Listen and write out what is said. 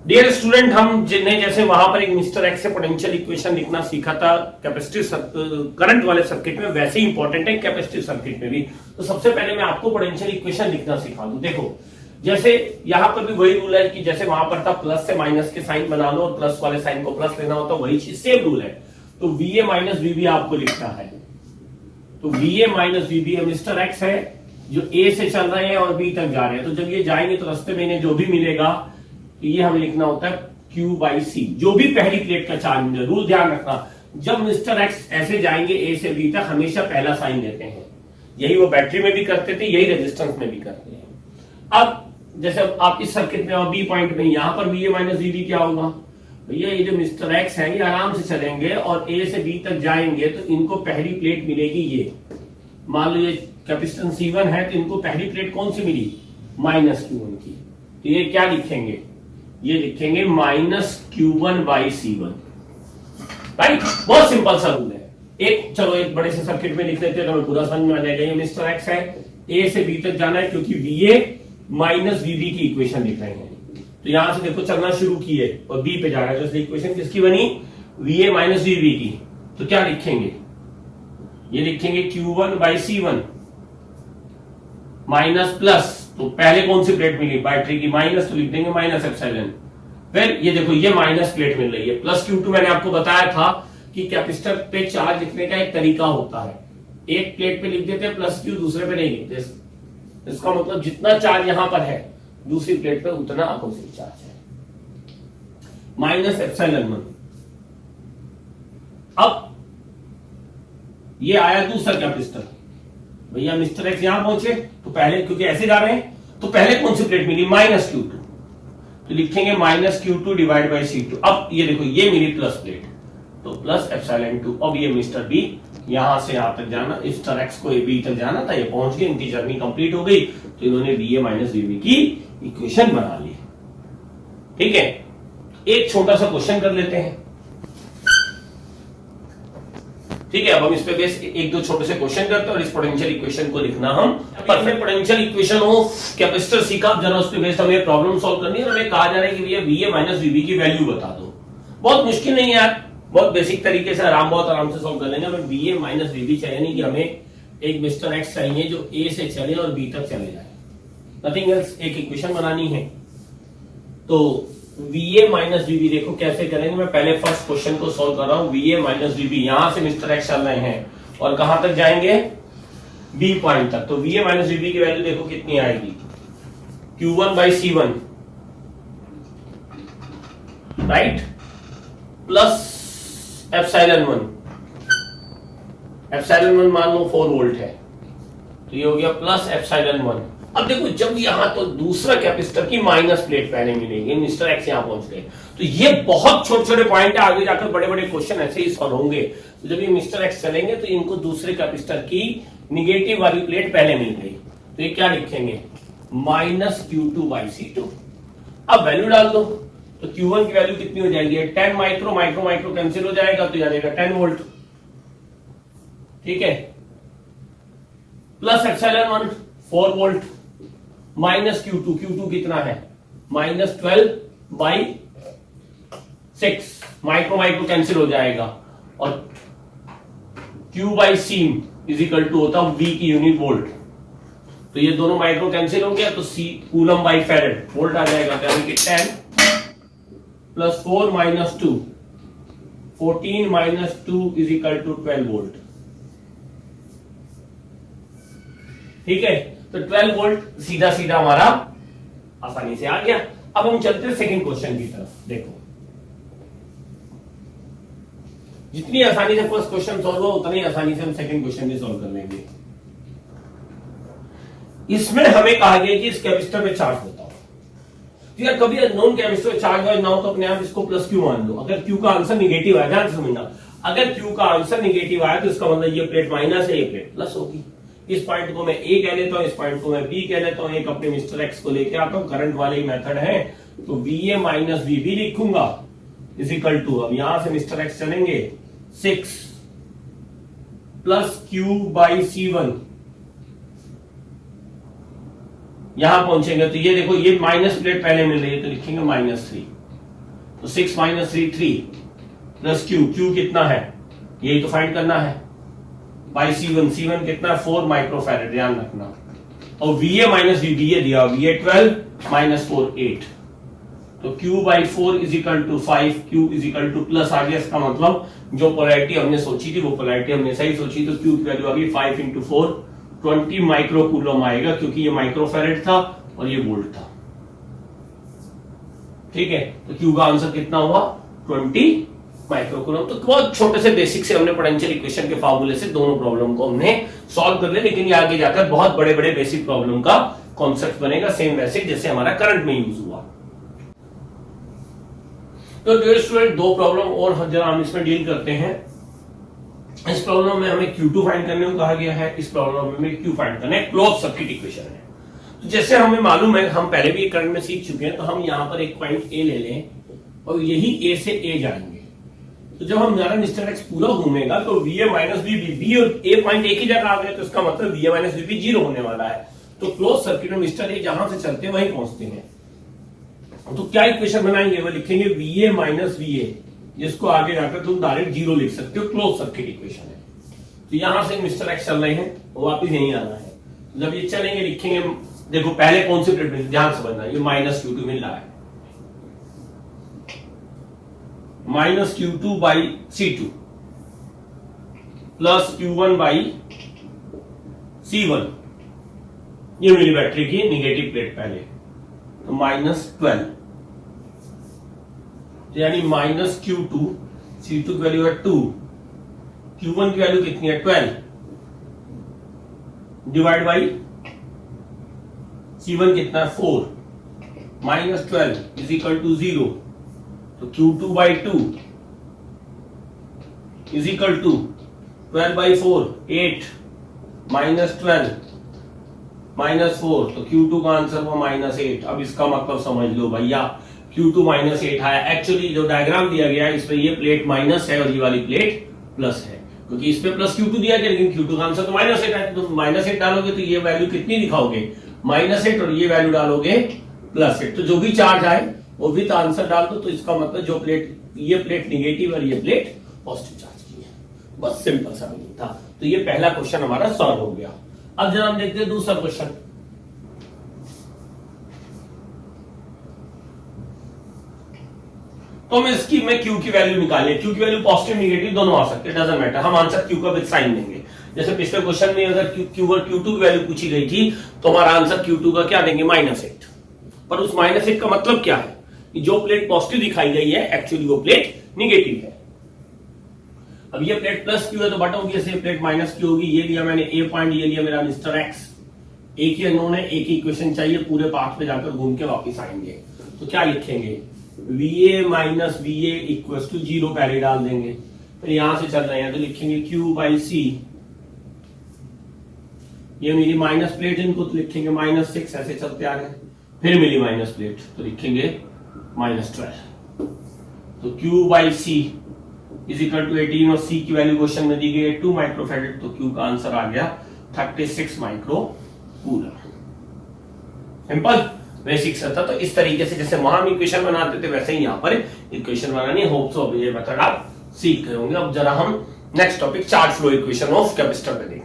Dear student, हम जिन्हें जैसे वहां पर एक मिस्टर एक्स से पोटेंशियल इक्वेशन लिखना सीखा था कैपेसिटिव करंट वाले सर्किट में, वैसे ही इंपॉर्टेंट है कैपेसिटिव सर्किट में भी। तो सबसे पहले मैं आपको पोटेंशियल इक्वेशन लिखना सिखा दूं। देखो, जैसे यहां पर भी वही रूल है कि जैसे वहां पर था प्लस से माइनस के साइन बना लो और प्लस वाले साइन को प्लस लेना होता, वही चीज सेम रूल है। तो वीए माइनस वीबी आपको लिखना है। तो वीए माइनस वीबी मिस्टर एक्स है जो ए से चल रहे हैं और बी तक जा रहे हैं। तो जब ये जाएंगे तो रास्ते में इन्हें जो भी मिलेगा तो ये हमें लिखना होता है Q बाई सी, जो भी पहली प्लेट का चार्ज मिले। रूल ध्यान रखना, जब मिस्टर एक्स ऐसे जाएंगे ए से बी तक, हमेशा पहला साइन लेते हैं। यही वो बैटरी में भी करते थे, यही रेजिस्टेंस में भी करते हैं। अब जैसे आप इस सर्किट में और बी पॉइंट में, यहां पर V A minus V B क्या होगा भैया, ये जो मिस्टर एक्स है ये आराम से चलेंगे और ए से बी तक जाएंगे तो इनको पहली प्लेट मिलेगी ये। मान लो ये कैपेसिटेंस C1 है तो इनको पहली प्लेट कौन सी मिली, माइनस Q1 की। तो ये क्या लिखेंगे, ये लिखेंगे minus Q1 by C1। Right, बहुत सिंपल सा रूल है। चलो एक बड़े से सर्किट में लिख लेते हैं तो हमें पूरा समझ में आ जाएगा। ये मिस्टर एक्स है, ए से बी तक जाना है क्योंकि वीए माइनस वीबी की इक्वेशन लिख रहे हैं। तो यहां से देखो चलना शुरू किए और बी पे जा रहा है, तो इसलिए इक्वेशन किसकी बनी, वीए माइनस वीबी की। तो क्या लिखेंगे, ये लिखेंगे Q1 by C1 minus plus, तो पहले कौन सी प्लेट मिली, बैटरी की, माइनस, तो लिख देंगे माइनस एप्सिलॉन। फिर ये देखो ये माइनस प्लेट मिल रही है, प्लस Q2। मैंने आपको बताया था कि कैपेसिटर पे चार्ज लिखने का एक तरीका होता है, एक प्लेट पे लिख देते हैं प्लस Q, दूसरे पे नहीं लिखते। इसका मतलब जितना चार्ज यहां पर है दूसरी प्लेट पे उतना अपोजिट चार्ज है, माइनस एप्सिलॉन। अब ये आया दूसरा कैपेसिटर, भैया मिस्टर एक्स यहां पहुंचे तो पहले, क्योंकि ऐसे जा रहे हैं तो पहले कौन सी प्लेट मिली, माइनस Q2। तो लिखेंगे minus Q2 divide by C2। अब ये देखो ये मिली प्लस प्लेट, तो प्लस एप्सिलॉन 2। अब ये मिस्टर बी यहां से यहां तक जाना, मिस्टर एक्स को बी तक जाना था, ये पहुंच गए, इनकी जर्नी कंप्लीट हो गई। तो इन्होंने वीए माइनस वीबी की इक्वेशन बना ली। ठीक है, एक छोटा सा क्वेश्चन कर लेते हैं। ठीक है, अब हम इस पे बेस एक दो छोटे से क्वेश्चन करते हैं और इस पोटेंशियल इक्वेशन को लिखना हम perfect potential equation of capacitor सीखा। जरा उस पे बेस हमें प्रॉब्लम सॉल्व करनी है। हमें कहा जा रहा है कि भैया वीए माइनस वीबी की वैल्यू बता दो। बहुत मुश्किल नहीं है यार, बहुत बेसिक तरीके से बहुत आराम से सॉल्व कर लेंगे। हमें वीए माइनस वीबी चाहिए, नहीं कि हमें एक मिस्टर एक्स चाहिए जो ए से चले और बी तक चले जाए, नथिंग एल्स। एक इक्वेशन बनानी है तो वीए माइनस वीबी देखो कैसे करेंगे। मैं पहले फर्स्ट क्वेश्चन को सॉल्व कर रहा हूं। वीए माइनस वीबी, यहां से मिस्टर एक्स चल रहे हैं और कहां तक जाएंगे, बी पॉइंट तक। तो वीए माइनस वीबी की वैल्यू देखो कितनी आएगी, Q1 by C1, right, plus epsilon 1। Epsilon 1 मान लो 4 वोल्ट है, तो ये हो गया प्लस एप्सिलॉन 1। अब देखो जब यहां तो दूसरा कैपेसिटर की माइनस प्लेट पहले मिलेगी, मिस्टर एक्स यहां पहुंच गए। तो ये बहुत छोटे छोटे पॉइंट है, आगे जाकर बड़े बड़े क्वेश्चन ऐसे ही सॉल्व होंगे। तो जब ये मिस्टर एक्स चलेंगे तो इनको दूसरे कैपेसिटर की निगेटिव वाली प्लेट पहले मिल गई। तो ये क्या लिखेंगे, माइनस Q2 बाई C2। अब वैल्यू डाल दो, तो Q1 की वैल्यू कितनी हो जाएगी, 10 माइक्रो, माइक्रो माइक्रो कैंसिल हो जाएगा तो जाएगा 10 वोल्ट। ठीक है, plus epsilon 1 4 volt, minus Q2 कितना है, minus 12 by 6, micro micro cancel हो जाएगा और Q by C is equal to होता है V की यूनिट वोल्ट। तो ये दोनों माइक्रो कैंसिल हो गया तो C coulomb by farad volt आ जाएगा। यानी कि 10 plus 4 minus 2, 14 minus 2 is equal to 12 volt. ठीक है, तो 12 वोल्ट सीधा सीधा हमारा आसानी से आ गया। अब हम चलते हैं सेकंड क्वेश्चन की तरफ। देखो जितनी आसानी से फर्स्ट क्वेश्चन सॉल्व हो उतनी आसानी से हम सेकंड क्वेश्चन भी सॉल्व कर लेंगे। इसमें हमें कहा गया कि इस कैपेसिटर में चार्ज बताओ। तो यार कभी नॉन कैपेसिटर में चार्ज ना हो तो अपने आप इसको प्लस क्यू मान लो। अगर क्यू का आंसर निगेटिव आया, ध्यान से समझना, अगर क्यू का आंसर निगेटिव आया तो इसका मतलब ये प्लेट माइनस है, ये प्लेट प्लस होगी। इस पॉइंट को मैं ए कह लेता हूं, इस पॉइंट को मैं बी कह लेता हूं, एक अपने मिस्टर एक्स को लेके आता हूं, करंट वाले मेथड है। तो वीए माइनस वीबी लिखूंगा इज इक्वल टू, अब यहां से मिस्टर एक्स चलेंगे 6 प्लस Q बाई C1, यहां पहुंचेंगे तो ये देखो ये माइनस प्लेट पहले मिल रही है तो लिखेंगे -3 तो 6 माइनस 3 3 प्लस क्यू कितना है, यही तो फाइंड करना है, बाई C1 कितना है 4 माइक्रोफैरेड, ध्यान रखना। और VA माइनस VBA दिया, VA 12 माइनस 4 8, तो Q by 4 is equal to 5, Q is equal to plus आ गया। इसका मतलब जो पोलैरिटी हमने सोची थी वो पोलैरिटी हमने सही सोची, तो Q की वैल्यू आ गई 5 इंटू 4 20 माइक्रो कूलम आएगा, क्योंकि ये माइक्रोफैरेड था और ये वोल्ट था। ठीक है, तो Q का आंसर कितना हुआ 20 माइक्रोकूलम। तो बहुत छोटे से बेसिक से हमने पोटेंशियल इक्वेशन के फार्मूले से दोनों प्रॉब्लम को हमने सॉल्व कर लिया, लेकिन ये आगे जाकर बहुत बड़े बड़े बेसिक प्रॉब्लम का कॉन्सेप्ट बनेगा, सेम वैसे जैसे हमारा करंट में यूज हुआ। तो डियर स्टूडेंट, दो प्रॉब्लम और जरा हम इसमें डील करते हैं। इस प्रॉब्लम में हमें Q2 फाइंड करने को कहा गया है, इस प्रॉब्लम में हमें Q फाइंड करना है, क्लोज सर्किट इक्वेशन है। तो जैसे हमें मालूम है, हम पहले भी करंट में सीख चुके हैं, तो हम यहां पर एक पॉइंट ए ले लें और यही ए से ए जाएंगे। तो जब हम हमारा मिस्टर एक्स पूरा घूमेगा तो VA माइनस बी और ए पॉइंट एक ही जगह आ गए, तो इसका मतलब VA माइनस बी 0 होने वाला है। तो क्लोज सर्किट में मिस्टर ए जहां से चलते हैं वहीं पहुंचते हैं। तो क्या इक्वेशन बनाएंगे, वो लिखेंगे VA माइनस VA, जिसको आगे जाकर तुम डायरेक्ट 0 लिख सकते हो, क्लोज सर्किट इक्वेशन है। तो यहां से मिस्टर एक्स चल रहे हैं, वो वापिस यहीं आना है। तो जब ये चलेंगे लिखेंगे, देखो पहले कौन सी प्लेट में ध्यान से बनना, ये माइनस Q2 मिल रहा है, minus Q2 by C2 plus Q1 by C1, ये मेरी बैटरी की निगेटिव प्लेट पहले, तो माइनस 12, यानी माइनस Q2, C2 की वैल्यू है 2, Q1 की वैल्यू कितनी है 12, डिवाइड बाई C1 कितना है 4, माइनस 12 इज इक्वल टू 0, तो Q2 by 2 is equal to 12 by 4 8, minus 12 minus 4, तो Q2 का आंसर हुआ माइनस 8। अब इसका मतलब समझ लो भैया, Q2 माइनस 8 आया। एक्चुअली जो डायग्राम दिया गया है इसमें ये प्लेट माइनस है और ये वाली प्लेट प्लस है, क्योंकि इस पे प्लस Q2 दिया गया, लेकिन Q2 का आंसर तो माइनस 8 है। तो माइनस 8 डालोगे तो ये वैल्यू कितनी दिखाओगे, माइनस 8, और ये वैल्यू डालोगे प्लस 8, तो जो भी चार्ज आए वो विद आंसर डाल दो। तो इसका मतलब जो प्लेट, ये प्लेट निगेटिव और ये प्लेट पॉजिटिव चार्ज की है। बस सिंपल सा नहीं था। तो ये पहला क्वेश्चन हमारा सॉल्व हो गया। अब जरा हम देखते हैं दूसरा क्वेश्चन। तो हम इसकी में Q की वैल्यू निकालें, Q की वैल्यू पॉजिटिव निगेटिव दोनों आ सकते हैं, डजंट मैटर। हम आंसर Q का विद साइन देंगे। जैसे पिछले क्वेश्चन में अगर Q और Q2 की वैल्यू पूछी गई थी तो हमारा आंसर Q2 का क्या देंगे, -8। पर उस -8 का मतलब क्या है, कि जो प्लेट पॉजिटिव दिखाई गई है एक्चुअली वो प्लेट निगेटिव है। अब ये प्लेट प्लस Q है तो बट ऑब्वियसली ये प्लेट माइनस Q होगी। ये लिया मैंने ए पॉइंट, ये लिया मेरा मिस्टर एक्स, एक ही अननोन है, एक ही इक्वेशन चाहिए, पूरे पाथ पे जाकर घूम के वापस आएंगे। तो क्या लिखेंगे, VA minus VA equal to 0 पहले डाल देंगे, फिर यहां से चल रहे हैं तो लिखेंगे Q बाई C, ये मेरी माइनस प्लेट, इनको तो लिखेंगे -6, ऐसे चलते आ रहे हैं। फिर मिली माइनस प्लेट तो लिखेंगे -12, तो Q by C is equal to 18, और C की वैल्यू क्वेश्चन में दी गई है 2 माइक्रोफैरेड, तो Q का आंसर आ गया 36 माइक्रो कूलम। सिंपल बेसिक सा था। तो इस तरीके से जैसे वहां हम इक्वेशन बनाते थे वैसे ही यहाँ पर इक्वेशन बनानी। होप सो अब ये मेथड आप सीख गए होंगे। अब जरा हम next topic charge flow equation of capacitor पे देखते हैं।